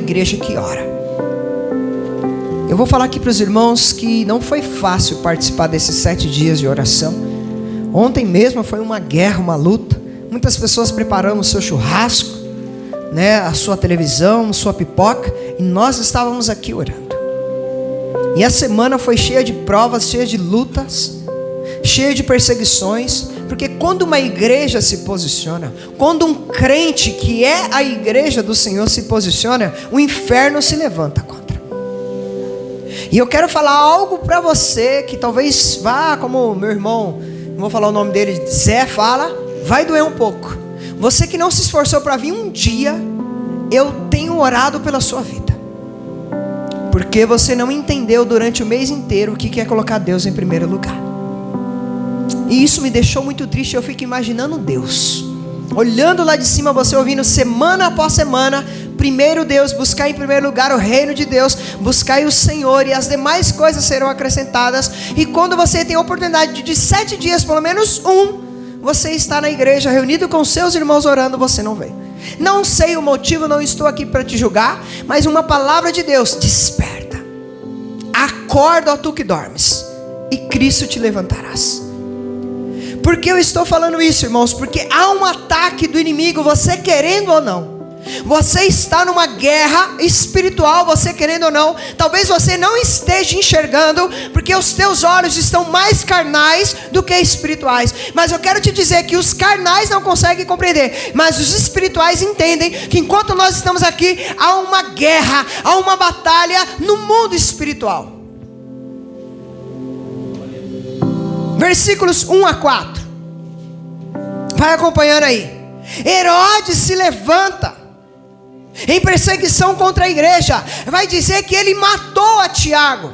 igreja que ora. Eu vou falar aqui para os irmãos que não foi fácil participar desses 7 dias de oração. Ontem mesmo foi uma guerra, uma luta. Muitas pessoas preparando o seu churrasco, né, a sua televisão, a sua pipoca, e nós estávamos aqui orando. E a semana foi cheia de provas, cheia de lutas, cheia de perseguições, porque quando uma igreja se posiciona, quando um crente que é a igreja do Senhor se posiciona, o inferno se levanta contra. E eu quero falar algo para você que talvez vá, como meu irmão, não vou falar o nome dele, Zé fala, vai doer um pouco. Você que não se esforçou para vir um dia, eu tenho orado pela sua vida, porque você não entendeu durante o mês inteiro o que é colocar Deus em primeiro lugar. E isso me deixou muito triste. Eu fico imaginando Deus olhando lá de cima, você ouvindo semana após semana: primeiro Deus, buscar em primeiro lugar o reino de Deus, buscar o Senhor, e as demais coisas serão acrescentadas. E quando você tem a oportunidade de 7 dias, pelo menos você está na igreja reunido com seus irmãos orando, você não vem. Não sei o motivo, não estou aqui para te julgar, mas uma palavra de Deus: desperta, acorda, ó tu que dormes, e Cristo te levantarás. Por que eu estou falando isso, irmãos? Porque há um ataque do inimigo, você querendo ou não. Você está numa guerra espiritual, você querendo ou não. Talvez você não esteja enxergando, porque os teus olhos estão mais carnais do que espirituais. Mas eu quero te dizer que os carnais não conseguem compreender, mas os espirituais entendem que enquanto nós estamos aqui, há uma guerra, há uma batalha no mundo espiritual. Versículos 1 a 4. Vai acompanhando aí. Herodes se levanta em perseguição contra a igreja. Vai dizer que ele matou a Tiago,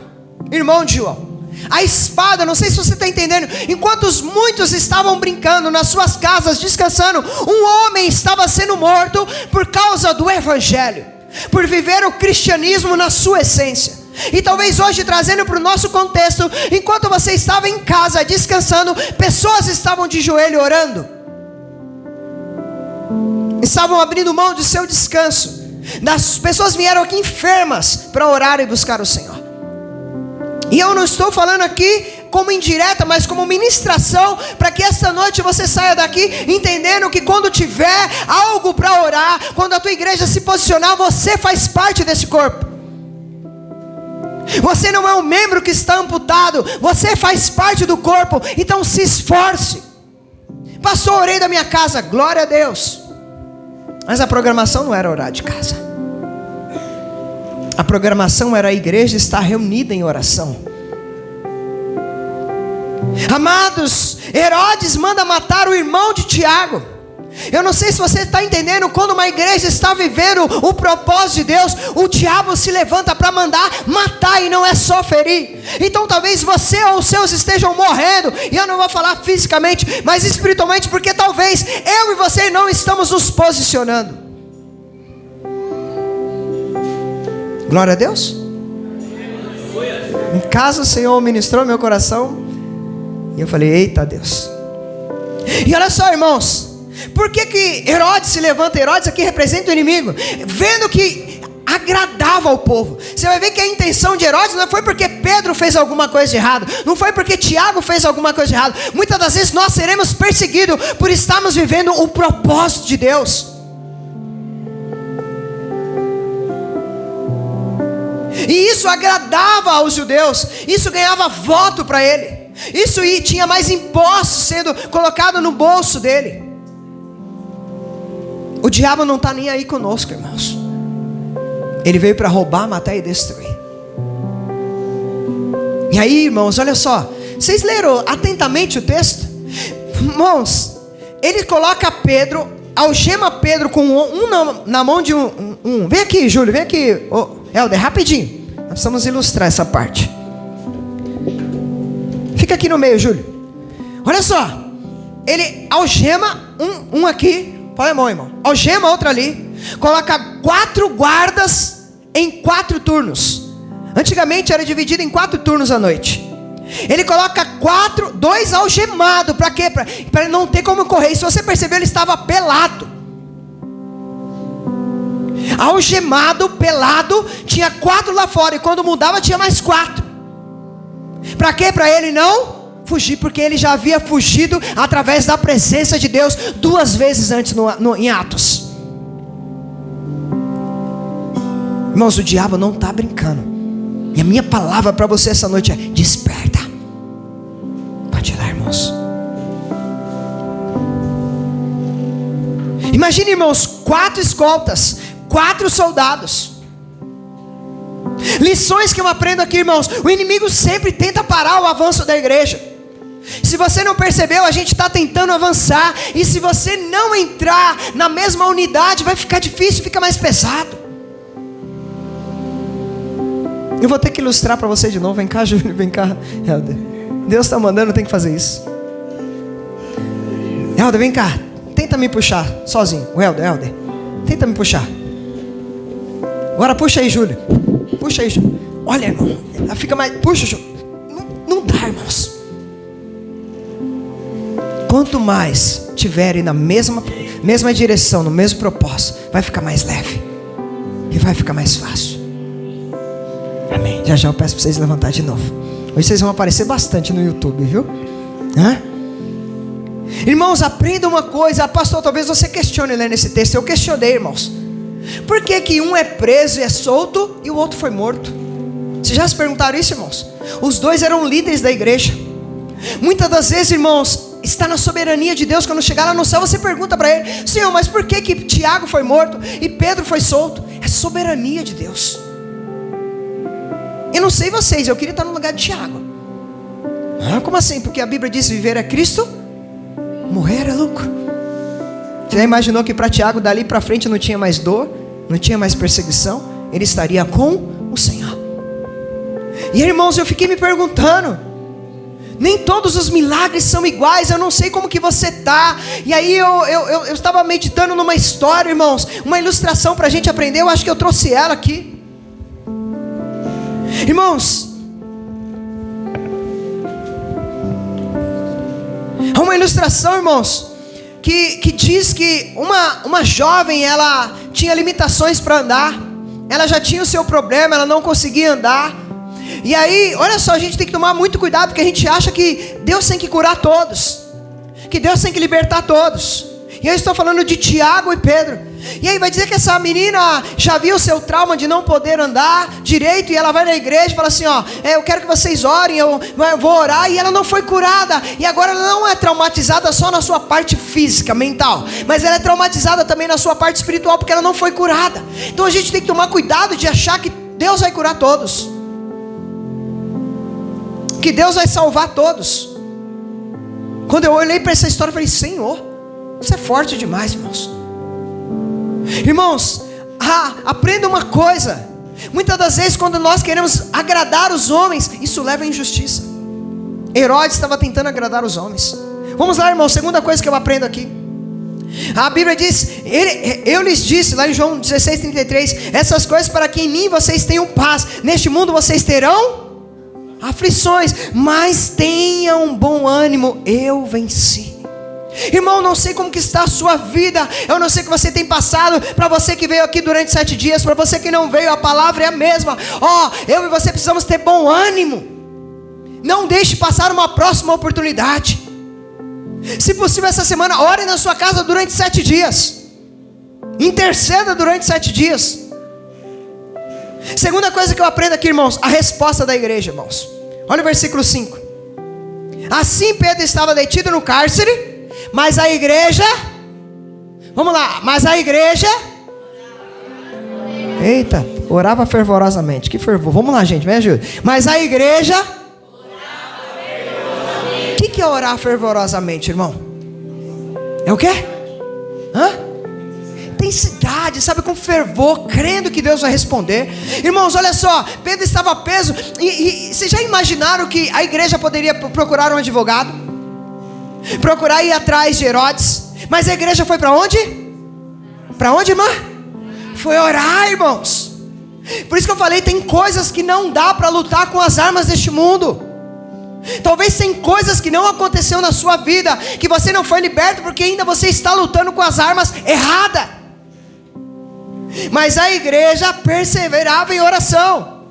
irmão de João. A espada, não sei se você está entendendo. Enquanto muitos estavam brincando nas suas casas, descansando, um homem estava sendo morto por causa do evangelho, por viver o cristianismo na sua essência. E talvez hoje, trazendo para o nosso contexto, enquanto você estava em casa descansando, pessoas estavam de joelho orando, estavam abrindo mão do seu descanso. Das pessoas vieram aqui enfermas para orar e buscar o Senhor. E eu não estou falando aqui como indireta, mas como ministração, para que esta noite você saia daqui entendendo que quando tiver algo para orar, quando a tua igreja se posicionar, você faz parte desse corpo. Você não é um membro que está amputado, você faz parte do corpo. Então se esforce. Pastor, orei da minha casa, glória a Deus. Mas a programação não era orar de casa. A programação era a igreja estar reunida em oração. Amados, Herodes manda matar o irmão de Tiago. Eu não sei se você está entendendo. Quando uma igreja está vivendo o propósito de Deus, o diabo se levanta para mandar matar, e não é só ferir. Então talvez você ou os seus estejam morrendo, e eu não vou falar fisicamente, mas espiritualmente, porque talvez eu e você não estamos nos posicionando. Glória a Deus. Em casa o Senhor ministrou meu coração, e eu falei: eita Deus. E olha só, irmãos, por que Herodes se levanta? Herodes aqui representa o inimigo, vendo que agradava ao povo. Você vai ver que a intenção de Herodes não foi porque Pedro fez alguma coisa de errado, não foi porque Tiago fez alguma coisa de errado. Muitas das vezes nós seremos perseguidos por estarmos vivendo o propósito de Deus. E isso agradava aos judeus, isso ganhava voto para ele, isso tinha mais impostos sendo colocado no bolso dele. O diabo não está nem aí conosco, irmãos. Ele veio para roubar, matar e destruir. E aí, irmãos, olha só. Vocês leram atentamente o texto? Irmãos, ele coloca Pedro, algema Pedro com na mão de um. Vem aqui, Júlio, vem aqui. Helder, rapidinho. Nós precisamos ilustrar essa parte. Fica aqui no meio, Júlio. Olha só. Ele algema um aqui. Põe a mão, irmão. Algema outra ali. Coloca 4 guardas em 4 turnos. Antigamente era dividido em 4 turnos à noite. Ele coloca 2 algemados. Para quê? Para não ter como correr. E se você perceber, ele estava pelado. algemado, pelado, tinha 4 lá fora, e quando mudava tinha mais 4. Para quê? Para ele não fugir, porque ele já havia fugido através da presença de Deus 2 vezes antes em Atos. Irmãos, o diabo não está brincando. E a minha palavra para você essa noite é: desperta. Pode ir lá, irmãos. Imagine, irmãos, 4 escoltas, 4 soldados. Lições que eu aprendo aqui, irmãos. O inimigo sempre tenta parar o avanço da igreja. Se você não percebeu, a gente está tentando avançar. E se você não entrar na mesma unidade, vai ficar difícil, fica mais pesado. Eu vou ter que ilustrar para você de novo. Vem cá, Júlio, vem cá, Helder. Deus está mandando, tem que fazer isso. Helder, vem cá. Tenta me puxar sozinho. O Helder, tenta me puxar. Agora puxa aí, Júlio. Puxa aí, Júlio. Olha, irmão, fica mais. Puxa, Júlio. Não dá, irmãos. Quanto mais tiverem na mesma direção, no mesmo propósito, vai ficar mais leve. E vai ficar mais fácil. Amém. Já eu peço para vocês levantar de novo. Hoje vocês vão aparecer bastante no YouTube, viu? Irmãos, aprenda uma coisa. Pastor, talvez você questione lendo esse texto. Eu questionei, irmãos. Por que um é preso e é solto e o outro foi morto? Vocês já se perguntaram isso, irmãos? Os 2 eram líderes da igreja. Muitas das vezes, irmãos, está na soberania de Deus. Quando chegar lá no céu, você pergunta para ele: Senhor, mas por que Tiago foi morto e Pedro foi solto? É soberania de Deus. Eu não sei vocês, eu queria estar no lugar de Tiago. Como assim? Porque a Bíblia diz: viver é Cristo, morrer é lucro. Você já imaginou que para Tiago dali para frente não tinha mais dor, não tinha mais perseguição? Ele estaria com o Senhor. E irmãos, eu fiquei me perguntando, nem todos os milagres são iguais. Eu não sei como que você está. E aí eu estava meditando numa história, irmãos, uma ilustração para a gente aprender. Eu acho que eu trouxe ela aqui. Irmãos, há uma ilustração, irmãos, que diz que uma jovem, ela tinha limitações para andar. Ela já tinha o seu problema, ela não conseguia andar. E aí, olha só, a gente tem que tomar muito cuidado, porque a gente acha que Deus tem que curar todos, que Deus tem que libertar todos. E eu estou falando de Tiago e Pedro. E aí vai dizer que essa menina já viu o seu trauma de não poder andar direito, e ela vai na igreja e fala assim: eu quero que vocês orem, eu vou orar. E ela não foi curada. E agora ela não é traumatizada só na sua parte física, mental, mas ela é traumatizada também na sua parte espiritual, porque ela não foi curada. Então a gente tem que tomar cuidado de achar que Deus vai curar todos, que Deus vai salvar todos. Quando eu olhei para essa história, eu falei: Senhor, isso é forte demais, irmãos. Irmãos, aprenda uma coisa. Muitas das vezes, quando nós queremos agradar os homens, isso leva à injustiça. Herodes estava tentando agradar os homens. Vamos lá, irmãos, segunda coisa que eu aprendo aqui. A Bíblia diz: eu lhes disse, lá em João 16:33, essas coisas para que em mim vocês tenham paz. Neste mundo vocês terão aflições, mas tenham bom ânimo, eu venci. Irmão, não sei como que está a sua vida. Eu não sei o que você tem passado. Para você que veio aqui durante 7 dias, para você que não veio, a palavra é a mesma. Eu e você precisamos ter bom ânimo. Não deixe passar uma próxima oportunidade. Se possível, essa semana, ore na sua casa durante 7 dias. Interceda durante 7 dias. Segunda coisa que eu aprendo aqui, irmãos, a resposta da igreja, irmãos. Olha o versículo 5. Assim Pedro estava detido no cárcere, mas a igreja, vamos lá, eita, orava fervorosamente. Que fervor, vamos lá, gente, me ajuda. Mas a igreja, o que é orar fervorosamente, irmão? É o quê? Intensidade, sabe, com fervor, crendo que Deus vai responder. Irmãos, olha só, Pedro estava preso, e vocês já imaginaram que a igreja poderia procurar um advogado? Procurar ir atrás de Herodes? Mas a igreja foi para onde? Para onde, irmã? Foi orar, irmãos. Por isso que eu falei, tem coisas que não dá para lutar com as armas deste mundo. Talvez tem coisas que não aconteceu na sua vida, que você não foi liberto porque ainda você está lutando com as armas erradas. mas a igreja perseverava em oração.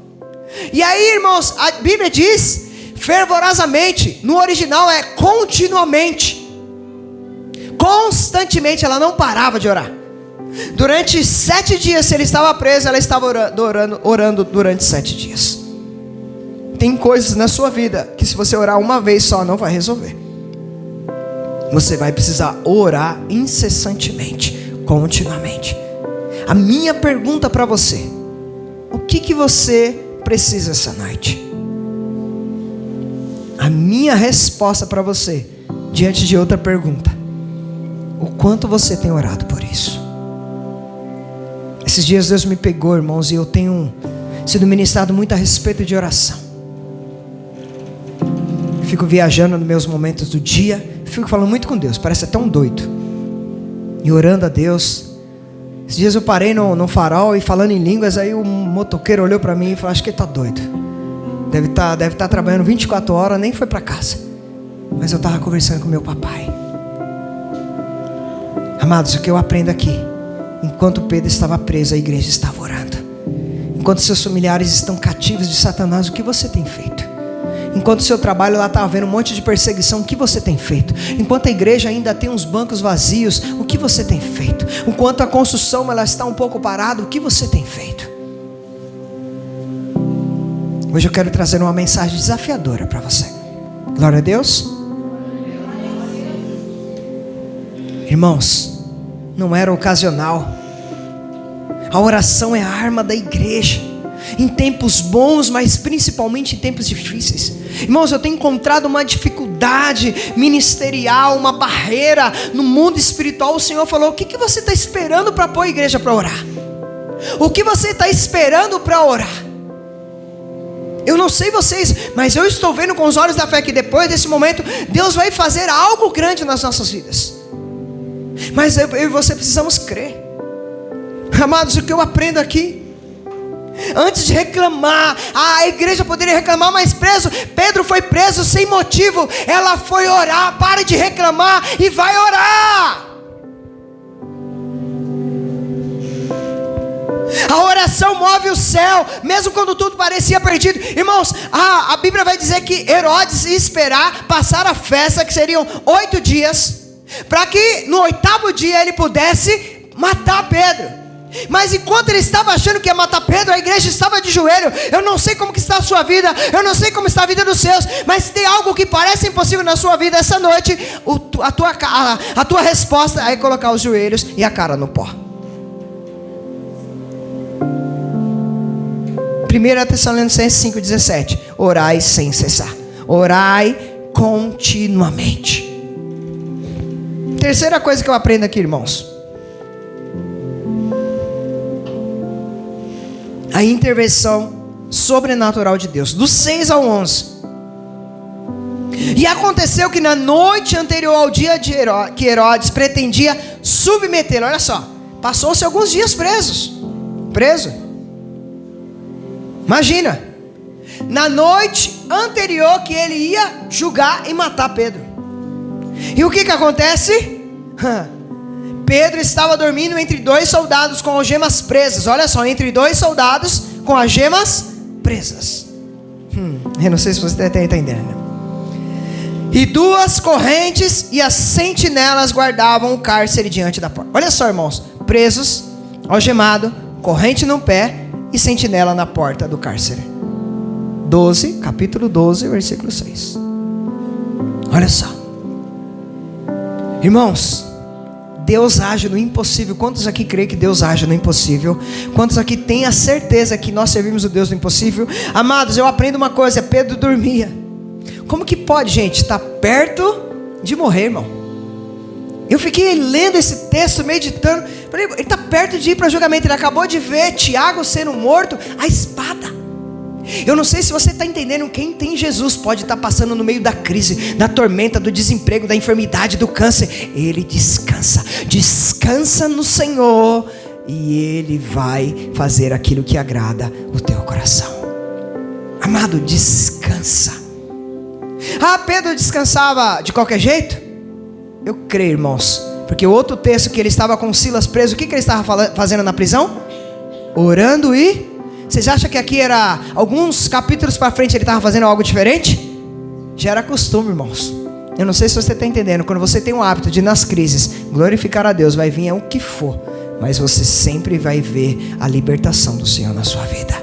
E aí, irmãos, a Bíblia diz fervorosamente, no original é continuamente, constantemente, ela não parava de orar. Durante 7 dias, se ele estava preso, ela estava orando durante 7 dias. Tem coisas na sua vida que se você orar uma vez só não vai resolver. Você vai precisar orar incessantemente, continuamente. A minha pergunta para você: o que você precisa essa noite? A minha resposta para você, diante de outra pergunta: o quanto você tem orado por isso? Esses dias Deus me pegou, irmãos, e eu tenho sido ministrado muito a respeito de oração. Fico viajando nos meus momentos do dia, fico falando muito com Deus, parece até um doido, e orando a Deus. Esses dias eu parei no farol e falando em línguas, aí o motoqueiro olhou para mim e falou: acho que ele está doido, deve estar trabalhando 24 horas, nem foi para casa. Mas eu estava conversando com meu papai. Amados, o que eu aprendo aqui: enquanto Pedro estava preso, a igreja estava orando. Enquanto seus familiares estão cativos de Satanás, o que você tem feito? Enquanto o seu trabalho lá está havendo um monte de perseguição, o que você tem feito? Enquanto a igreja ainda tem uns bancos vazios, o que você tem feito? Enquanto a construção ela está um pouco parada, o que você tem feito? Hoje eu quero trazer uma mensagem desafiadora para você. Glória a Deus. Irmãos, não era ocasional. A oração é a arma da igreja, em tempos bons, mas principalmente em tempos difíceis. Irmãos, eu tenho encontrado uma dificuldade ministerial, uma barreira no mundo espiritual. O Senhor falou: o que você está esperando para pôr a igreja para orar? O que você está esperando para orar? Eu não sei vocês, mas eu estou vendo com os olhos da fé que depois desse momento Deus vai fazer algo grande nas nossas vidas. Mas eu e você precisamos crer. Amados, o que eu aprendo aqui: antes de reclamar, a igreja poderia reclamar, mas Pedro foi preso sem motivo. Ela foi orar. Pare de reclamar e vai orar. A oração move o céu, mesmo quando tudo parecia perdido. Irmãos, a Bíblia vai dizer que Herodes ia esperar passar a festa, que seriam 8 dias, para que no 8º dia ele pudesse matar Pedro. Mas enquanto ele estava achando que ia matar Pedro, a igreja estava de joelho. Eu não sei como que está a sua vida, eu não sei como está a vida dos seus, mas se tem algo que parece impossível na sua vida essa noite, a tua resposta é colocar os joelhos e a cara no pó. 1 Tessalonicenses 5,17: orai sem cessar, orai continuamente. Terceira coisa que eu aprendo aqui, irmãos: a intervenção sobrenatural de Deus, do 6 ao 11. E aconteceu que na noite anterior ao dia que Herodes pretendia submetê-lo, olha só, passou-se alguns dias preso. Imagina, na noite anterior que ele ia julgar e matar Pedro. E o que acontece? Pedro estava dormindo entre 2 soldados com algemas presas. Olha só, entre 2 soldados com algemas presas. Eu não sei se você está entendendo. E 2 correntes e as sentinelas guardavam o cárcere diante da porta. Olha só, irmãos, presos, algemado, corrente no pé e sentinela na porta do cárcere. Capítulo 12, versículo 6. Olha só, irmãos, Deus age no impossível. Quantos aqui creem que Deus age no impossível? Quantos aqui têm a certeza que nós servimos o Deus do impossível? Amados, eu aprendo uma coisa: Pedro dormia. Como que pode, gente, estar perto de morrer, irmão? Eu fiquei lendo esse texto, meditando. Falei, ele está perto de ir para julgamento. Ele acabou de ver Tiago sendo morto, a espada. Eu não sei se você está entendendo. Quem tem Jesus pode estar passando no meio da crise, da tormenta, do desemprego, da enfermidade, do câncer. Ele descansa. Descansa no Senhor, e Ele vai fazer aquilo que agrada o teu coração. Amado, descansa. Pedro descansava de qualquer jeito? Eu creio, irmãos, porque o outro texto que ele estava com Silas preso, o que ele estava fazendo na prisão? orando e... Vocês acham que aqui era alguns capítulos para frente ele estava fazendo algo diferente? Já era costume, irmãos. Eu não sei se você está entendendo. Quando você tem um hábito de nas crises glorificar a Deus, vai vir o que for, mas você sempre vai ver a libertação do Senhor na sua vida.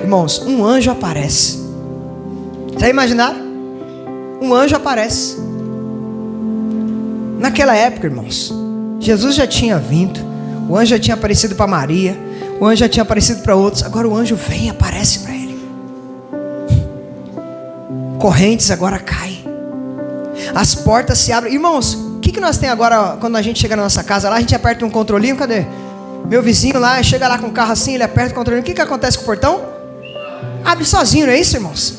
Irmãos, um anjo aparece. Já imaginaram? Um anjo aparece. Naquela época, irmãos, Jesus já tinha vindo, o anjo já tinha aparecido para Maria, o anjo já tinha aparecido para outros. Agora o anjo vem e aparece para ele. Correntes agora caem, as portas se abrem. Irmãos, o que nós temos agora? Quando a gente chega na nossa casa lá, a gente aperta um controlinho. Cadê? Meu vizinho lá, chega lá com o carro assim, ele aperta o controlinho. O que acontece com o portão? Abre sozinho, não é isso, irmãos?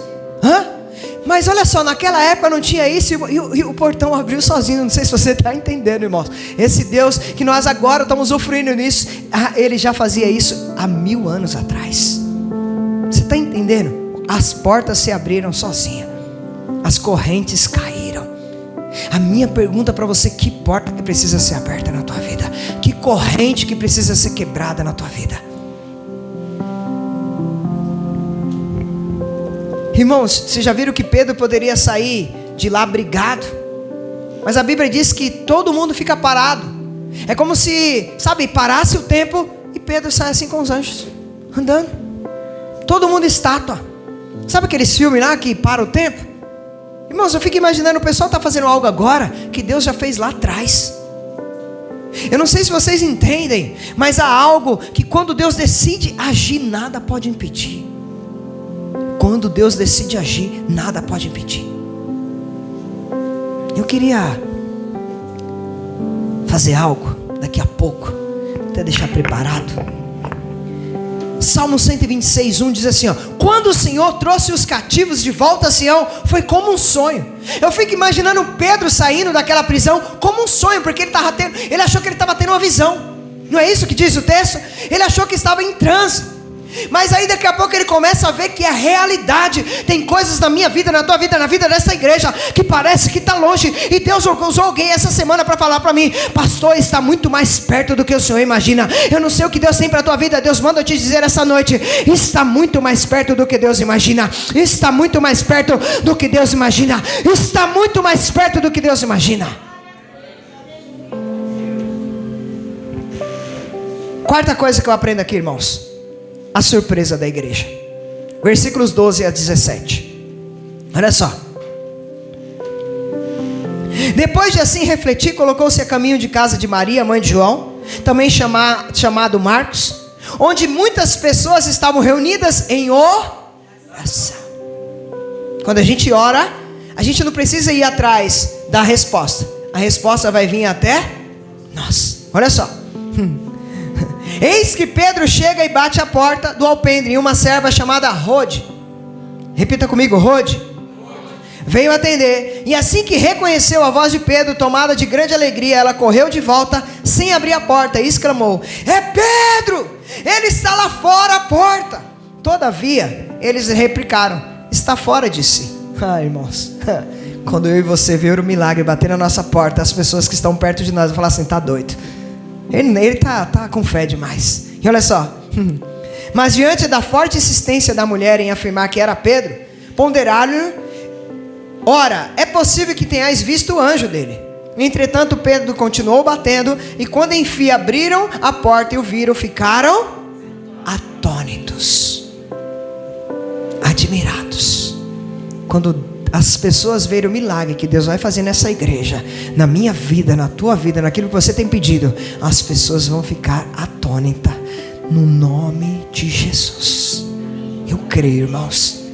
Mas olha só, naquela época não tinha isso e o portão abriu sozinho. Não sei se você está entendendo, irmãos. Esse Deus que nós agora estamos usufruindo nisso, ele já fazia isso há 1000 anos atrás. Você está entendendo? As portas se abriram sozinhas, as correntes caíram. A minha pergunta para você: que porta que precisa ser aberta na tua vida? Que corrente que precisa ser quebrada na tua vida? Irmãos, vocês já viram que Pedro poderia sair de lá brigado? Mas a Bíblia diz que todo mundo fica parado. É como se, sabe, parasse o tempo e Pedro sai assim com os anjos, andando. Todo mundo estátua. Sabe aqueles filmes lá que para o tempo? Irmãos, eu fico imaginando, o pessoal está fazendo algo agora que Deus já fez lá atrás. Eu não sei se vocês entendem, mas há algo que quando Deus decide agir, nada pode impedir. Quando Deus decide agir, nada pode impedir. Eu queria fazer algo daqui a pouco, até deixar preparado. Salmo 126:1 diz assim, ó: quando o Senhor trouxe os cativos de volta a Sião, foi como um sonho. Eu fico imaginando Pedro saindo daquela prisão como um sonho, porque ele achou que ele estava tendo uma visão. Não é isso que diz o texto? Ele achou que estava em transe. Mas aí daqui a pouco ele começa a ver que é realidade. Tem coisas na minha vida, na tua vida, na vida dessa igreja, que parece que está longe. E Deus usou alguém essa semana para falar para mim: pastor, está muito mais perto do que o Senhor imagina. Eu não sei o que Deus tem para a tua vida. Deus manda eu te dizer essa noite: está muito mais perto do que Deus imagina. Está muito mais perto do que Deus imagina. Está muito mais perto do que Deus imagina. Quarta coisa que eu aprendo aqui, irmãos: a surpresa da igreja. Versículos 12 a 17. Olha só. Depois de assim refletir, colocou-se a caminho de casa de Maria, mãe de João, também chamado Marcos, onde muitas pessoas estavam reunidas em oração. Quando a gente ora, a gente não precisa ir atrás da resposta. A resposta vai vir até nós. Olha só. Eis que Pedro chega e bate a porta do alpendre, e uma serva chamada Rode, repita comigo, Rode, veio atender. E assim que reconheceu a voz de Pedro, tomada de grande alegria, ela correu de volta sem abrir a porta e exclamou: é Pedro, ele está lá fora à porta. Todavia eles replicaram: está fora de si. Irmãos, quando eu e você ver o milagre bater na nossa porta, as pessoas que estão perto de nós vão falar assim: tá doido. Ele tá com fé demais. E olha só. Mas diante da forte insistência da mulher em afirmar que era Pedro, ponderaram: ora, é possível que tenhais visto o anjo dele. Entretanto Pedro continuou batendo, e quando enfim abriram a porta e o viram, ficaram atônitos, admirados. Quando as pessoas verem o milagre que Deus vai fazer nessa igreja, na minha vida, na tua vida, naquilo que você tem pedido, as pessoas vão ficar atônitas, no nome de Jesus. Eu creio, irmãos.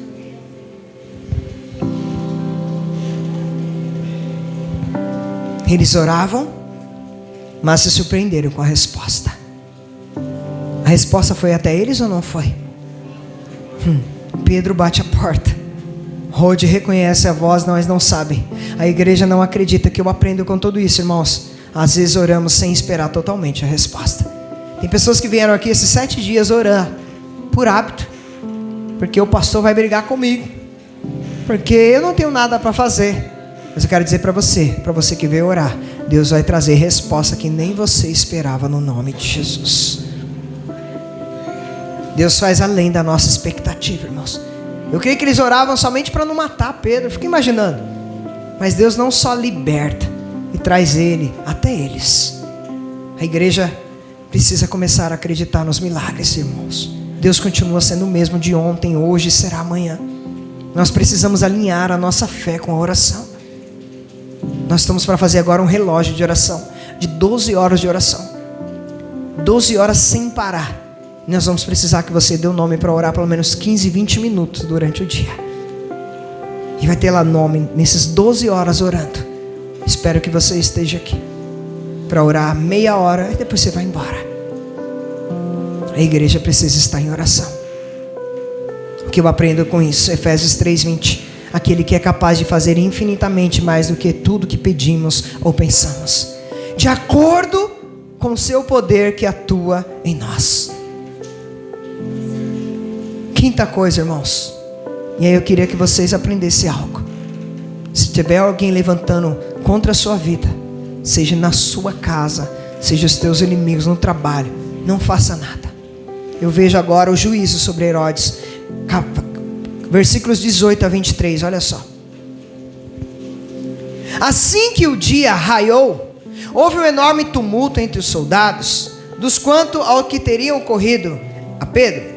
Eles oravam, mas se surpreenderam com a resposta. A resposta foi até eles ou não foi? Pedro bate a porta. Rode reconhece a voz, mas não sabe. A igreja não acredita. Que eu aprendo com tudo isso, irmãos: às vezes oramos sem esperar totalmente a resposta. Tem pessoas que vieram aqui esses 7 dias orar por hábito, porque o pastor vai brigar comigo, porque eu não tenho nada para fazer. Mas eu quero dizer para você que veio orar: Deus vai trazer resposta que nem você esperava no nome de Jesus. Deus faz além da nossa expectativa, irmãos. Eu creio que eles oravam somente para não matar Pedro, fica imaginando. Mas Deus não só liberta e traz ele até eles. A igreja precisa começar a acreditar nos milagres, irmãos. Deus continua sendo o mesmo de ontem, hoje e será amanhã. Nós precisamos alinhar a nossa fé com a oração. Nós estamos para fazer agora um relógio de oração, de 12 horas de oração. 12 horas sem parar. Nós vamos precisar que você dê o nome para orar pelo menos 15, 20 minutos durante o dia. E vai ter lá nome nesses 12 horas orando. Espero que você esteja aqui para orar meia hora e depois você vai embora. A igreja precisa estar em oração. O que eu aprendo com isso? Efésios 3:20. Aquele que é capaz de fazer infinitamente mais do que tudo que pedimos ou pensamos, de acordo com o seu poder que atua em nós. Quinta coisa, irmãos, e aí eu queria que vocês aprendessem algo. Se tiver alguém levantando contra a sua vida, seja na sua casa, seja os teus inimigos no trabalho, não faça nada. Eu vejo agora o juízo sobre Herodes, versículos 18 a 23, olha só. Assim que o dia raiou, houve um enorme tumulto entre os soldados, dos quanto ao que teriam ocorrido a Pedro.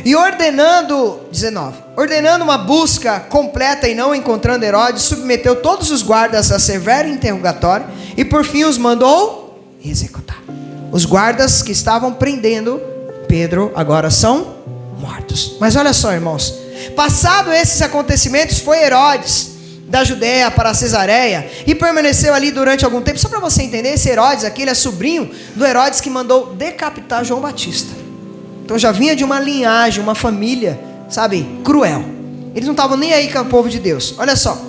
E ordenando uma busca completa e não encontrando Herodes, submeteu todos os guardas a severo interrogatório e por fim os mandou executar. Os guardas que estavam prendendo Pedro agora são mortos. Mas olha só, irmãos, passado esses acontecimentos, foi Herodes da Judéia para Cesareia e permaneceu ali durante algum tempo. Só para você entender, esse Herodes aqui, ele é sobrinho do Herodes que mandou decapitar João Batista. Então já vinha de uma linhagem, uma família, sabe, cruel. Eles não estavam nem aí com o povo de Deus. Olha só,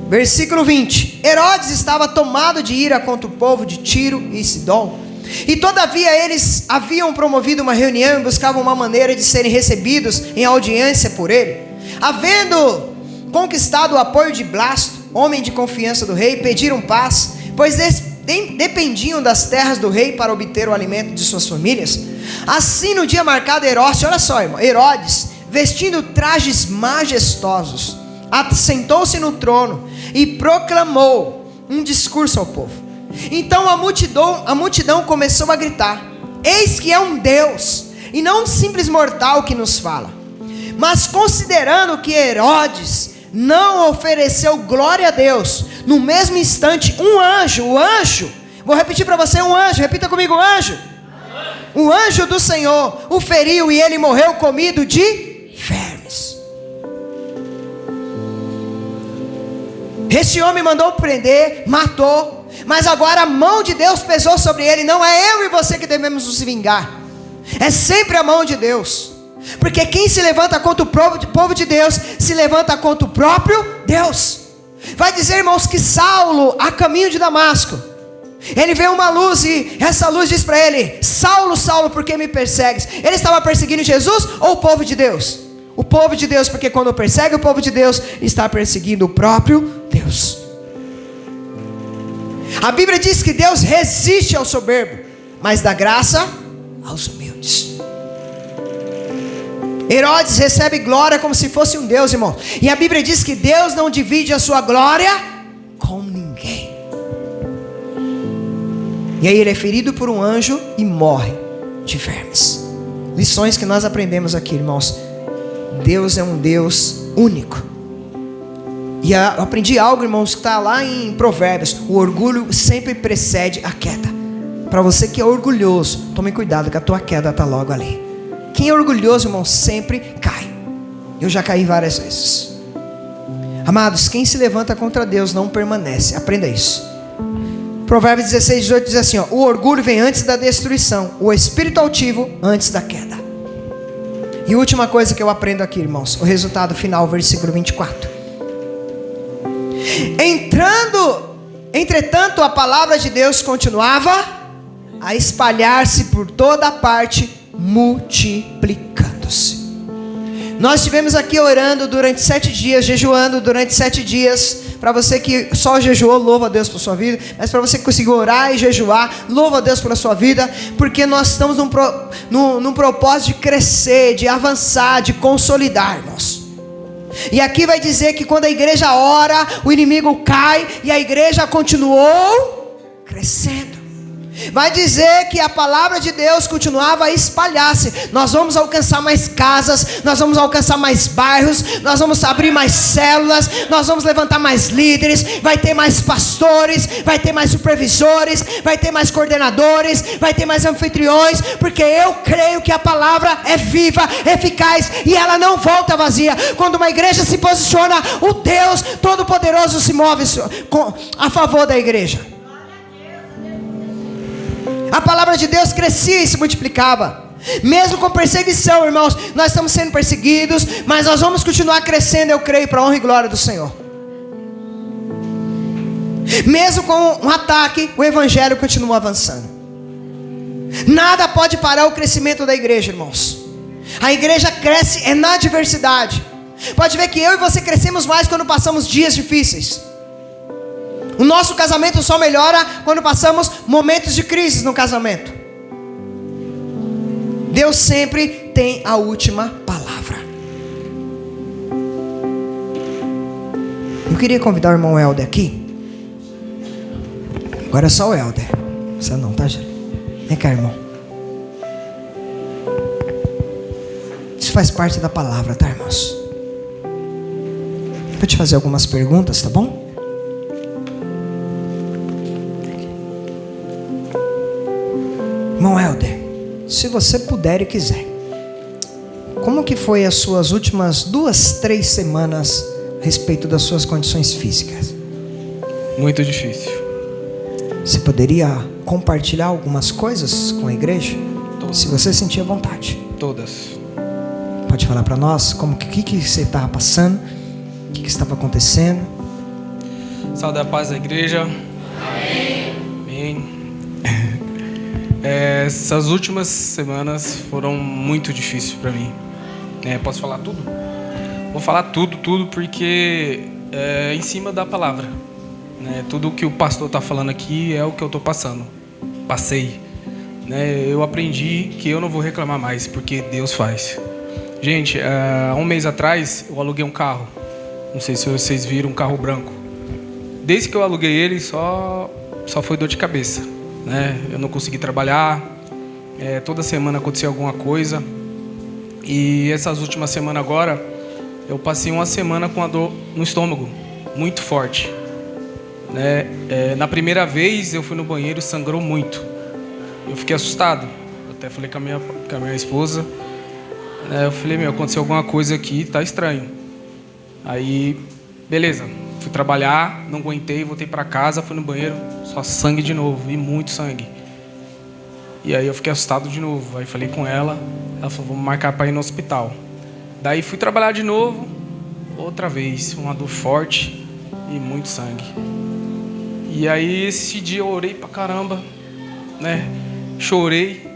versículo 20. Herodes estava tomado de ira contra o povo de Tiro e Sidom, e todavia eles haviam promovido uma reunião e buscavam uma maneira de serem recebidos em audiência por ele. Havendo conquistado o apoio de Blasto, homem de confiança do rei, pediram paz, pois dependiam das terras do rei para obter o alimento de suas famílias. Assim, no dia marcado, Herodes, olha só, irmão, Herodes, vestindo trajes majestosos, assentou-se no trono e proclamou um discurso ao povo. Então a multidão começou a gritar: eis que é um Deus, e não um simples mortal que nos fala. Mas considerando que Herodes não ofereceu glória a Deus, no mesmo instante o anjo, vou repetir para você, repita comigo, o anjo do Senhor o feriu e ele morreu comido de vermes. Esse homem mandou prender, matou, mas agora a mão de Deus pesou sobre ele. Não é eu e você que devemos nos vingar, é sempre a mão de Deus. Porque quem se levanta contra o povo de Deus, se levanta contra o próprio Deus. Vai dizer, irmãos, que Saulo, a caminho de Damasco, ele vê uma luz e essa luz diz para ele: Saulo, Saulo, por que me persegues? Ele estava perseguindo Jesus ou o povo de Deus? O povo de Deus, porque quando persegue o povo de Deus, está perseguindo o próprio Deus. A Bíblia diz que Deus resiste ao soberbo, mas dá graça aos humildes. Herodes recebe glória como se fosse um Deus, irmão. E a Bíblia diz que Deus não divide a sua glória com ninguém. E aí ele é ferido por um anjo e morre de vermes. Lições que nós aprendemos aqui, irmãos. Deus é um Deus único. E eu aprendi algo, irmãos, que está lá em Provérbios: o orgulho sempre precede a queda. Para você que é orgulhoso, tome cuidado que a tua queda está logo ali. Quem é orgulhoso, irmão, sempre cai. Eu já caí várias vezes. Amados, quem se levanta contra Deus não permanece. Aprenda isso. Provérbios 16:18 diz assim, ó: o orgulho vem antes da destruição, o espírito altivo antes da queda. E última coisa que eu aprendo aqui, irmãos, o resultado final, versículo 24. Entretanto, a palavra de Deus continuava a espalhar-se por toda a parte, multiplicando-se. Nós estivemos aqui orando durante 7 dias, jejuando durante 7 dias, Para você que só jejuou, louva a Deus por sua vida. Mas para você que conseguiu orar e jejuar, louva a Deus pela sua vida. Porque nós estamos num propósito de crescer, de avançar, de consolidar, irmãos. E aqui vai dizer que quando a igreja ora, o inimigo cai e a igreja continuou crescendo. Vai dizer que a palavra de Deus continuava a espalhar-se. Nós vamos alcançar mais casas, nós vamos alcançar mais bairros, nós vamos abrir mais células, nós vamos levantar mais líderes, vai ter mais pastores, vai ter mais supervisores, vai ter mais coordenadores, vai ter mais anfitriões, porque eu creio que a palavra é viva, eficaz e ela não volta vazia. Quando uma igreja se posiciona, o Deus Todo-Poderoso se move a favor da igreja. A palavra de Deus crescia e se multiplicava. Mesmo com perseguição, irmãos, nós estamos sendo perseguidos, mas nós vamos continuar crescendo, eu creio, para a honra e glória do Senhor. Mesmo com um ataque, o evangelho continua avançando. Nada pode parar o crescimento da igreja, irmãos. A igreja cresce na adversidade. Pode ver que eu e você crescemos mais quando passamos dias difíceis. O nosso casamento só melhora quando passamos momentos de crise no casamento. Deus sempre tem a última palavra. Eu queria convidar o irmão Helder aqui. Agora é só o Helder. Você não, tá, gente? Vem cá, irmão. Isso faz parte da palavra, tá, irmãos? Vou te fazer algumas perguntas, tá bom? Irmão Helder, se você puder e quiser, como que foi as suas últimas 2-3 semanas a respeito das suas condições físicas? Muito difícil. Você poderia compartilhar algumas coisas com a igreja? Todas. Se você sentir à vontade. Todas. Pode falar para nós como que você estava passando, o que estava acontecendo? Saúde e paz da igreja. Amém. Amém. Essas últimas semanas foram muito difíceis para mim. Posso falar tudo? Vou falar tudo porque é em cima da palavra. Tudo o que o pastor está falando aqui é o que eu estou passando. Passei. Eu aprendi que eu não vou reclamar mais, porque Deus faz. Gente, há um mês atrás eu aluguei um carro. Não sei se vocês viram, um carro branco. Desde que eu aluguei ele, só foi dor de cabeça. Eu não consegui trabalhar. Toda semana acontecia alguma coisa. E essas últimas semanas agora, eu passei uma semana com a dor no estômago, muito forte. Na primeira vez eu fui no banheiro, sangrou muito. Eu fiquei assustado. Eu até falei com a minha esposa. Eu falei, aconteceu alguma coisa aqui, tá estranho. Aí, beleza. Fui trabalhar, não aguentei, voltei para casa, fui no banheiro, só sangue de novo, e muito sangue. E aí eu fiquei assustado de novo. Aí falei com ela, ela falou, vamos marcar para ir no hospital. Daí fui trabalhar de novo, outra vez, uma dor forte e muito sangue. E aí esse dia eu orei pra caramba, chorei,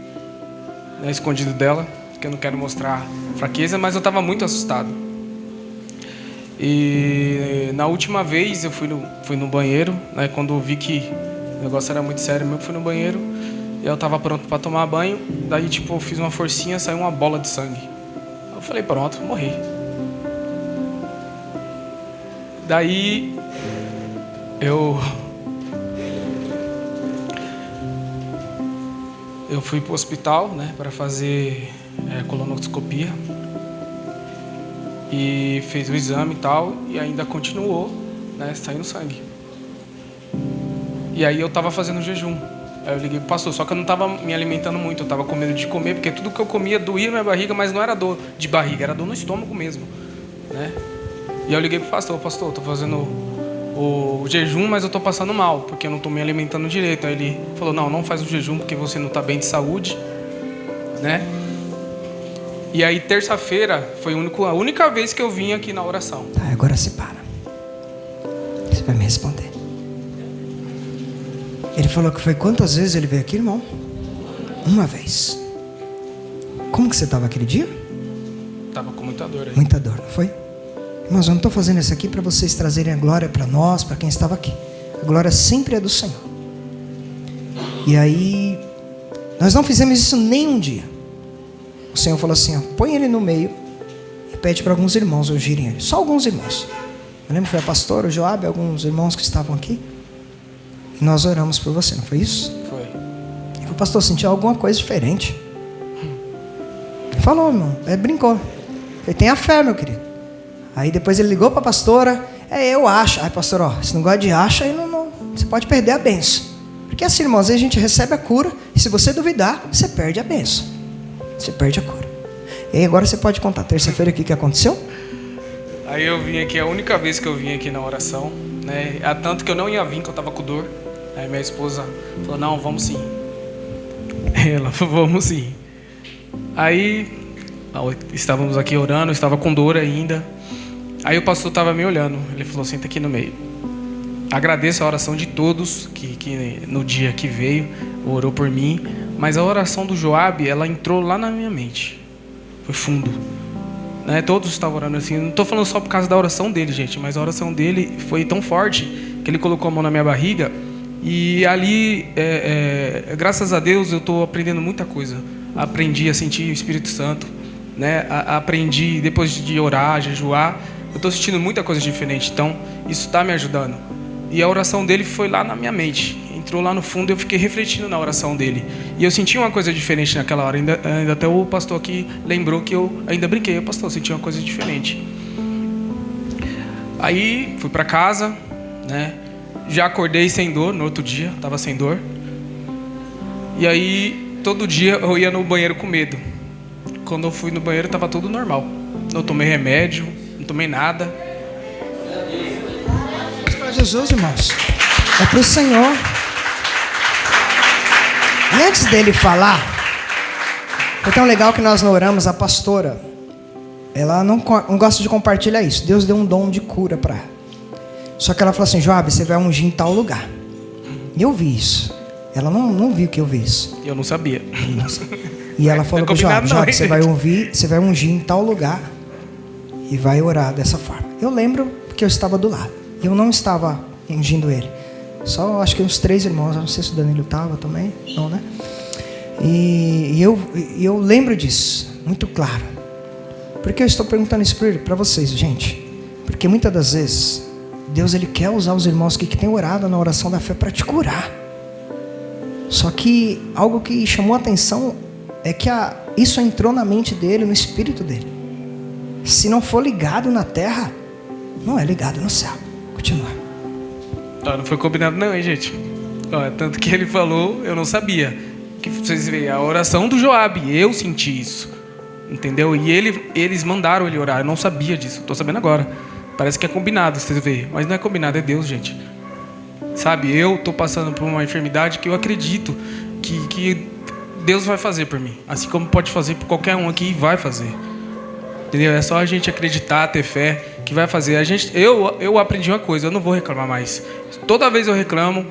escondido dela, porque eu não quero mostrar fraqueza, mas eu estava muito assustado. E na última vez eu fui no banheiro, quando eu vi que o negócio era muito sério mesmo, eu fui no banheiro e eu estava pronto para tomar banho. Daí eu fiz uma forcinha, saiu uma bola de sangue. Eu falei, pronto, morri. Daí eu fui para o hospital, para fazer colonoscopia. E fez o exame e tal, e ainda continuou, saindo sangue. E aí eu estava fazendo jejum. Aí eu liguei pro pastor, só que eu não estava me alimentando muito, eu estava com medo de comer, porque tudo que eu comia doía minha barriga, mas não era dor de barriga, era dor no estômago mesmo. E aí eu liguei pro pastor, eu tô fazendo o jejum, mas eu tô passando mal, porque eu não tô me alimentando direito. Aí ele falou, não faz o jejum, porque você não tá bem de saúde, E aí, terça-feira, foi a única vez que eu vim aqui na oração. Tá, agora se para. Você vai me responder. Ele falou que foi quantas vezes ele veio aqui, irmão? Uma vez. Como que você estava aquele dia? Tava com muita dor aí. Muita dor, não foi? Irmãos, eu não estou fazendo isso aqui para vocês trazerem a glória para nós, para quem estava aqui. A glória sempre é do Senhor. E aí, nós não fizemos isso nem um dia. O Senhor falou assim, ó, põe ele no meio e pede para alguns irmãos ungirem ele. Só alguns irmãos. Eu lembro que foi a pastora, o Joab, alguns irmãos que estavam aqui. E nós oramos por você, não foi isso? Foi. E o pastor sentiu alguma coisa diferente. Ele falou, irmão, brincou. Ele tem a fé, meu querido. Aí depois ele ligou para a pastora, eu acho. Aí pastor, ó, esse negócio de acha, aí não, você pode perder a bênção. Porque assim, irmãos, aí a gente recebe a cura, e se você duvidar, você perde a bênção. Você perde a cura. E aí agora você pode contar, terça-feira o que aconteceu? Aí eu vim aqui, a única vez que eu vim aqui na oração, né? Há tanto que eu não ia vir, que eu tava com dor. Aí minha esposa falou, não, vamos sim. Ela falou, vamos sim. Aí estávamos aqui orando, eu estava com dor ainda. Aí o pastor estava me olhando, ele falou, senta aqui no meio. Agradeço a oração de todos que no dia que veio, orou por mim. Mas a oração do Joab, ela entrou lá na minha mente. Foi fundo. Né? Todos estavam orando assim. Não estou falando só por causa da oração dele, gente. Mas a oração dele foi tão forte que ele colocou a mão na minha barriga. E ali, graças a Deus, eu estou aprendendo muita coisa. Aprendi a sentir o Espírito Santo. Né? Aprendi, depois de orar, jejuar, eu estou sentindo muita coisa diferente. Então, isso está me ajudando. E a oração dele foi lá na minha mente. Entrou lá no fundo e eu fiquei refletindo na oração dele. E eu senti uma coisa diferente naquela hora. Ainda até o pastor aqui lembrou que eu ainda brinquei. Pastor, eu senti uma coisa diferente. Aí fui para casa, né? Já acordei sem dor no outro dia. Estava sem dor. E aí todo dia eu ia no banheiro com medo. Quando eu fui no banheiro estava tudo normal. Não tomei remédio, não tomei nada. É para Jesus, irmãos. É para o Senhor. E antes dele falar, foi tão legal que nós não oramos, a pastora, ela não gosta de compartilhar isso. Deus deu um dom de cura para ela. Só que ela falou assim, Joab, você vai ungir em tal lugar. E eu vi isso. Ela não viu que eu vi isso. Eu não sabia. E ela falou para o Joab, você vai ungir em tal lugar e vai orar dessa forma. Eu lembro que eu estava do lado. Eu não estava ungindo ele. Só acho que uns 3 irmãos, não sei se o Danilo estava também, não, né? E eu lembro disso, muito claro. Por que eu estou perguntando isso para vocês, gente? Porque muitas das vezes, Deus ele quer usar os irmãos que têm orado na oração da fé para te curar. Só que algo que chamou a atenção é que isso entrou na mente dele, no espírito dele. Se não for ligado na terra, não é ligado no céu. Continua. Não foi combinado não, hein, gente? Tanto que ele falou, eu não sabia. Que vocês veem, a oração do Joab, eu senti isso. Entendeu? E eles mandaram ele orar, eu não sabia disso. Estou sabendo agora. Parece que é combinado, vocês veem. Mas não é combinado, é Deus, gente. Sabe, eu estou passando por uma enfermidade que eu acredito que Deus vai fazer por mim. Assim como pode fazer por qualquer um aqui e vai fazer. Entendeu? É só a gente acreditar, ter fé, que vai fazer. Eu aprendi uma coisa, eu não vou reclamar mais. Toda vez eu reclamo,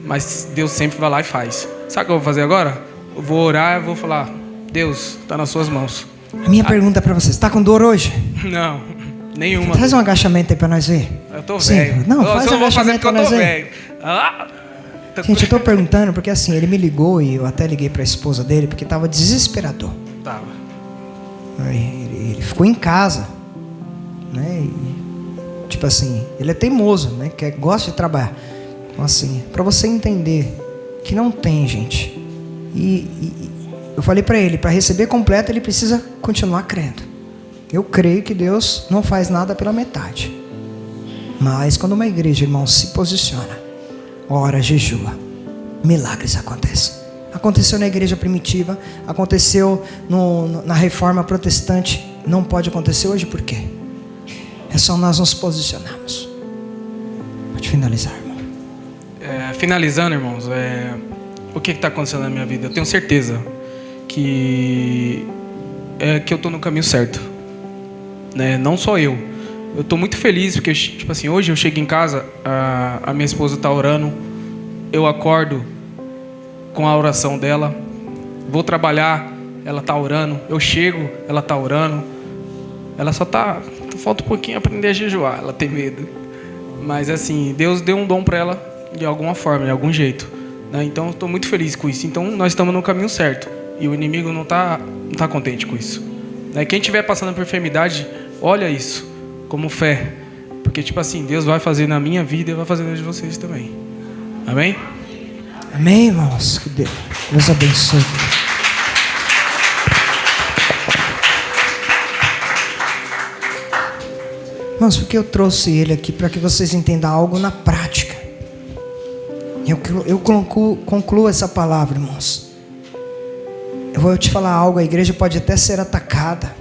mas Deus sempre vai lá e faz. Sabe o que eu vou fazer agora? Eu vou orar e vou falar, Deus, está nas suas mãos. A minha pergunta para você, está com dor hoje? Não, nenhuma. Faz um agachamento aí para nós ver. Eu tô velho. Não, faz um agachamento para nós ver. Gente, eu estou perguntando porque assim, ele me ligou e eu até liguei para a esposa dele porque estava desesperador. Tava. Ele ficou em casa, né? E, tipo assim, ele é teimoso, né? Gosta de trabalhar. Então assim, para você entender que não tem, gente. E eu falei para ele, para receber completo, ele precisa continuar crendo. Eu creio que Deus não faz nada pela metade. Mas quando uma igreja, irmão, se posiciona, ora, jejua, milagres acontecem. Aconteceu na igreja primitiva, aconteceu na reforma protestante. Não pode acontecer hoje, por quê? É só nós nos posicionarmos. Pode finalizar, irmão. Finalizando, irmãos, o que está acontecendo na minha vida? Eu tenho certeza que eu estou no caminho certo, né? Não só eu estou muito feliz porque, tipo assim, hoje eu chego em casa, a minha esposa está orando, eu acordo com a oração dela, vou trabalhar, ela está orando, eu chego, ela está orando, ela só está falta um pouquinho aprender a jejuar. Ela tem medo. Mas assim, Deus deu um dom para ela de alguma forma, de algum jeito, né? Então eu estou muito feliz com isso. Então nós estamos no caminho certo. E o inimigo não tá contente com isso, né? Quem estiver passando por enfermidade, olha isso como fé. Porque tipo assim, Deus vai fazer na minha vida e vai fazer na de vocês também. Amém? Amém, irmãos. Que Deus abençoe. Irmãos, porque eu trouxe ele aqui para que vocês entendam algo na prática. Eu concluo essa palavra, irmãos. Eu vou te falar algo. A igreja pode até ser atacada,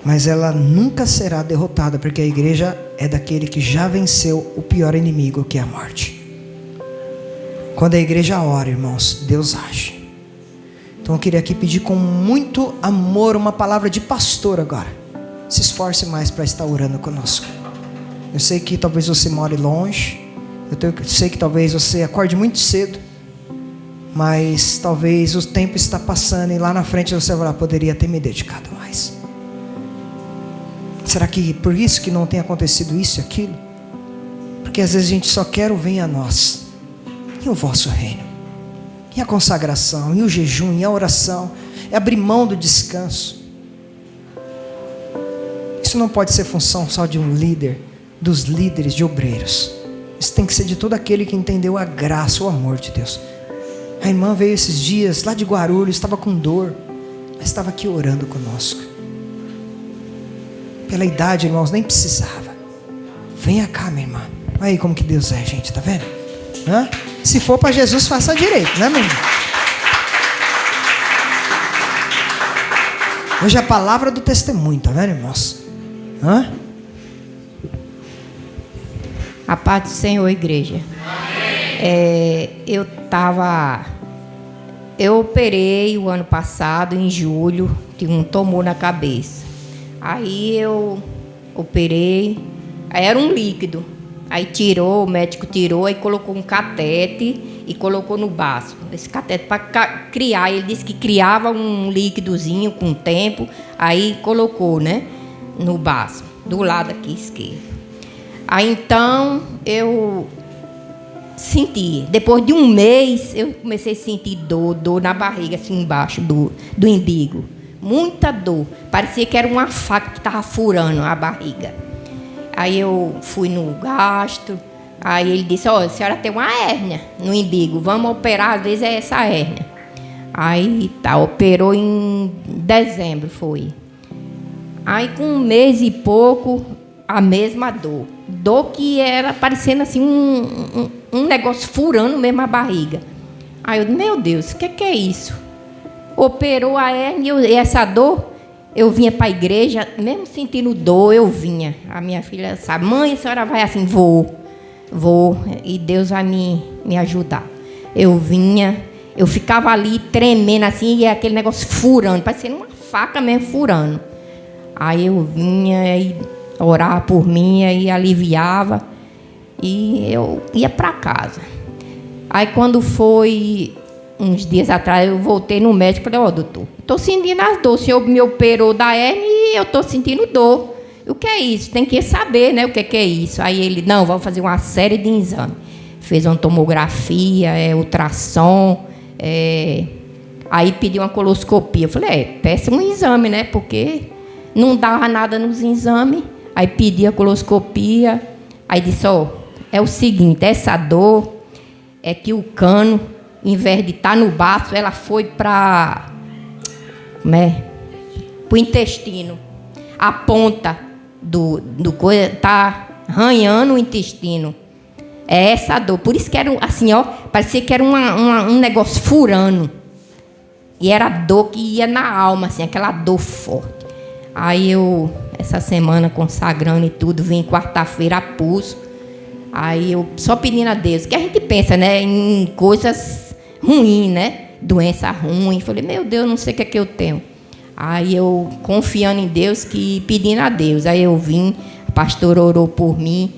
mas ela nunca será derrotada, porque a igreja é daquele que já venceu o pior inimigo, que é a morte. Quando a igreja ora, irmãos, Deus age. Então eu queria aqui pedir com muito amor uma palavra de pastor agora. Se esforce mais para estar orando conosco. Eu sei que talvez você more longe. Eu sei que talvez você acorde muito cedo. Mas talvez o tempo está passando e lá na frente você vai falar, poderia ter me dedicado mais. Será que por isso que não tem acontecido isso e aquilo? Porque às vezes a gente só quer o venha a nós. E o vosso reino? E a consagração? E o jejum? E a oração? É abrir mão do descanso. Isso não pode ser função só de um líder, dos líderes, de obreiros. Isso tem que ser de todo aquele que entendeu a graça, o amor de Deus. A irmã veio esses dias lá de Guarulhos, estava com dor, mas estava aqui orando conosco. Pela idade, irmãos, nem precisava. Venha cá, minha irmã. Olha aí como que Deus é, gente, tá vendo? Hã? Se for para Jesus, faça direito, né, meu irmão? Hoje é a palavra do testemunho, tá vendo, irmãos? Hã? A paz do Senhor, igreja. Eu operei o ano passado, em julho, tive um tumor na cabeça. Aí eu operei, aí era um líquido. Aí tirou, o médico tirou, aí colocou um catete e colocou no baço. Esse catete para criar, ele disse que criava um líquidozinho com o tempo, aí colocou, né, no baço, do lado aqui esquerdo. Aí então eu senti, depois de um mês, eu comecei a sentir dor na barriga, assim embaixo do umbigo. Muita dor, parecia que era uma faca que estava furando a barriga. Aí eu fui no gastro, aí ele disse, a senhora tem uma hérnia no umbigo, vamos operar, às vezes é essa hérnia. Aí tá, operou em dezembro, foi. Aí com um mês e pouco, a mesma dor. Dor que era parecendo assim um negócio furando mesmo a barriga. Aí eu disse, meu Deus, o que é isso? Operou a hérnia e essa dor, eu vinha para a igreja, mesmo sentindo dor, eu vinha. A minha filha sabe, mãe, a senhora vai assim? Vou, e Deus vai me ajudar. Eu vinha, eu ficava ali tremendo assim, e aquele negócio furando, parecendo uma faca mesmo furando. Aí eu vinha e orar por mim, e aliviava, e eu ia para casa. Aí quando foi uns dias atrás, eu voltei no médico e falei, doutor, estou sentindo as dores, o senhor me operou da hérnia e eu estou sentindo dor. O que é isso? Tem que saber, né, o que é isso. Aí ele, não, vamos fazer uma série de exames. Fez uma tomografia, ultrassom, aí pediu uma coloscopia. Eu falei, peça um exame, né, porque não dava nada nos exames. Aí pedi a coloscopia, aí disse, é o seguinte, essa dor é que o cano, em vez de estar no baço, ela foi para o intestino. A ponta do coisa está arranhando o intestino. É essa dor. Por isso que era assim, parecia que era um negócio furando. E era dor que ia na alma, assim, aquela dor forte. Aí eu, essa semana, consagrando e tudo, vim quarta-feira a pulso. Aí eu só pedindo a Deus, que a gente pensa, né, em coisas ruins, né? Doença ruim. Falei, meu Deus, não sei o que é que eu tenho. Aí eu, confiando em Deus, que pedindo a Deus. Aí eu vim, a pastora orou por mim.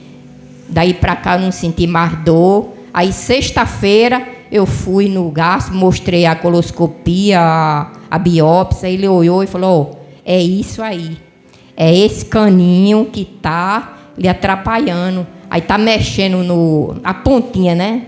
Daí para cá eu não senti mais dor. Aí sexta-feira eu fui no gastro, mostrei a coloscopia, a biópsia. Ele olhou e falou, é isso aí. É esse caninho que tá lhe atrapalhando. Aí tá mexendo a pontinha, né?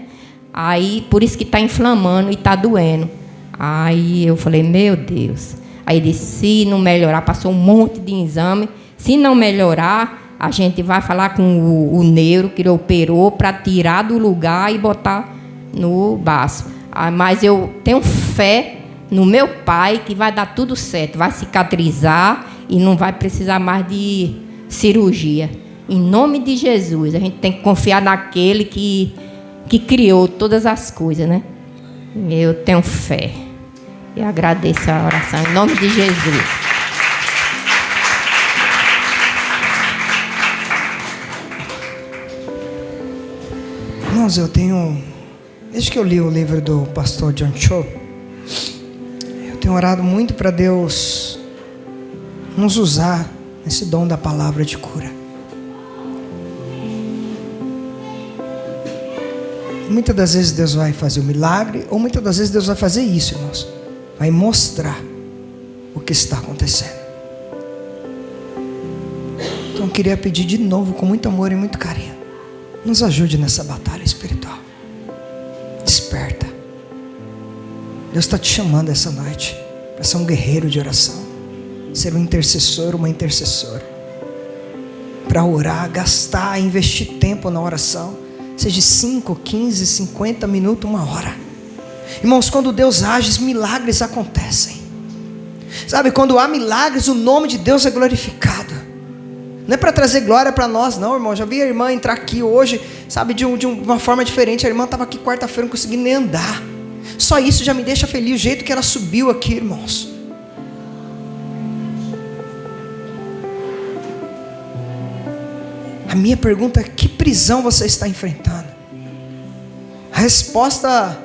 Aí, por isso que tá inflamando e tá doendo. Aí eu falei, meu Deus. Aí ele disse, se não melhorar, passou um monte de exame. Se não melhorar, a gente vai falar com o neuro que ele operou para tirar do lugar e botar no baço. Mas eu tenho fé no meu pai que vai dar tudo certo. Vai cicatrizar e não vai precisar mais de cirurgia. Em nome de Jesus, a gente tem que confiar naquele que criou todas as coisas, né? Eu tenho fé. E agradeço a oração em nome de Jesus. Irmãos, desde que eu li o livro do pastor John Cho, eu tenho orado muito para Deus nos usar nesse dom da palavra de cura. E muitas das vezes Deus vai fazer um milagre, ou muitas das vezes Deus vai fazer isso, irmãos. Vai mostrar o que está acontecendo. Então eu queria pedir de novo, com muito amor e muito carinho, nos ajude nessa batalha espiritual. Desperta. Deus está te chamando essa noite para ser um guerreiro de oração, ser um intercessor, uma intercessora, para orar, gastar, investir tempo na oração, seja 5, 15, 50 minutos, 1 hora. Irmãos, quando Deus age, milagres acontecem. Sabe, quando há milagres, o nome de Deus é glorificado. Não é para trazer glória para nós, não, irmão. Já vi a irmã entrar aqui hoje, sabe, de uma forma diferente. A irmã estava aqui quarta-feira, não conseguia nem andar. Só isso já me deixa feliz, o jeito que ela subiu aqui, irmãos. A minha pergunta é: que prisão você está enfrentando? A resposta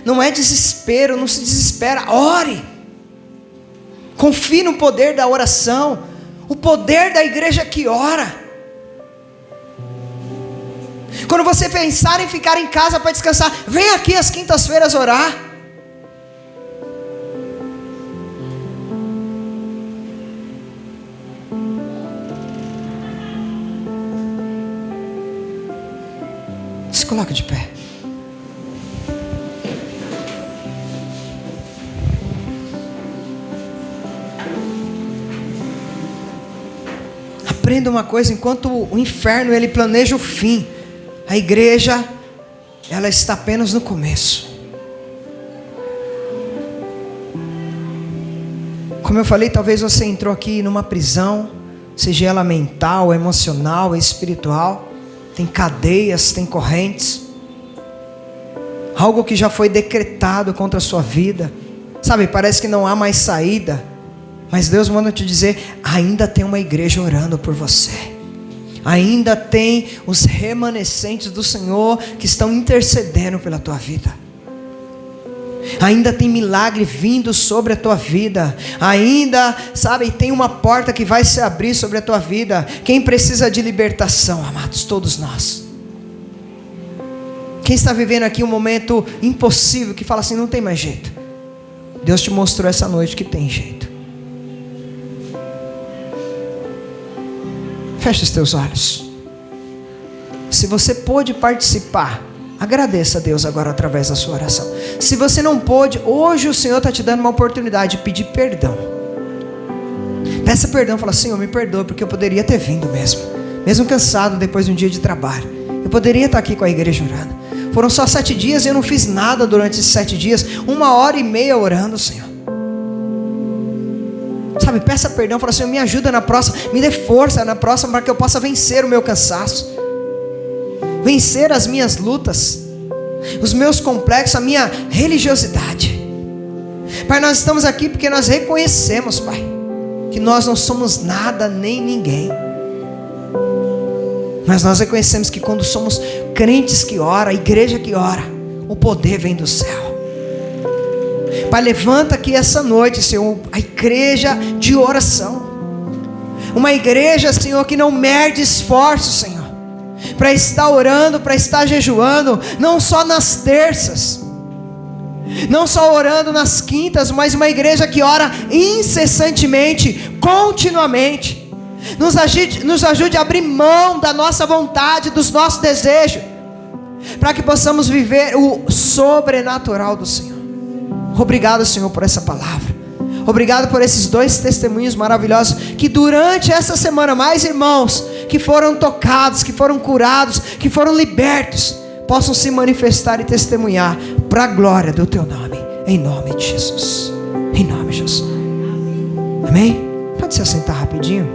não é desespero, não se desespera. Ore. Confie no poder da oração, o poder da igreja que ora. Quando você pensar em ficar em casa para descansar, vem aqui às quintas-feiras orar. Se coloca de pé. Aprenda uma coisa: enquanto o inferno ele planeja o fim, a igreja ela está apenas no começo. Como eu falei, talvez você entrou aqui numa prisão, seja ela mental, emocional, espiritual. Tem cadeias, tem correntes, algo que já foi decretado contra a sua vida. Sabe, parece que não há mais saída. Mas Deus manda te dizer: ainda tem uma igreja orando por você. Ainda tem os remanescentes do Senhor que estão intercedendo pela tua vida. Ainda tem milagre vindo sobre a tua vida. Ainda, sabe, tem uma porta que vai se abrir sobre a tua vida. Quem precisa de libertação, amados? Todos nós. Quem está vivendo aqui um momento impossível, que fala assim: não tem mais jeito. Deus te mostrou essa noite que tem jeito. Feche os teus olhos. Se você pôde participar, agradeça a Deus agora através da sua oração. Se você não pôde, hoje o Senhor está te dando uma oportunidade de pedir perdão. Peça perdão, fala: Senhor, me perdoa, porque eu poderia ter vindo mesmo cansado depois de um dia de trabalho. Eu poderia estar aqui com a igreja orando. Foram só 7 dias e eu não fiz nada durante esses 7 dias. 1h30 orando, Senhor. Sabe, peça perdão, fala: Senhor, me ajuda na próxima, me dê força na próxima para que eu possa vencer o meu cansaço, vencer as minhas lutas, os meus complexos, a minha religiosidade. Pai, nós estamos aqui porque nós reconhecemos, Pai, que nós não somos nada nem ninguém. Mas nós reconhecemos que quando somos crentes que ora, a igreja que ora, o poder vem do céu. Pai, levanta aqui essa noite, Senhor, a igreja de oração. Uma igreja, Senhor, que não mede esforços, Senhor, para estar orando, para estar jejuando, não só nas terças, não só orando nas quintas, mas uma igreja que ora incessantemente, continuamente. Nos ajude a abrir mão da nossa vontade, dos nossos desejos, para que possamos viver o sobrenatural do Senhor. Obrigado, Senhor, por essa palavra. Obrigado por esses 2 testemunhos maravilhosos, que durante essa semana, mais irmãos que foram tocados, que foram curados, que foram libertos, possam se manifestar e testemunhar para a glória do Teu nome, em nome de Jesus. Em nome de Jesus. Amém? Pode se assentar rapidinho.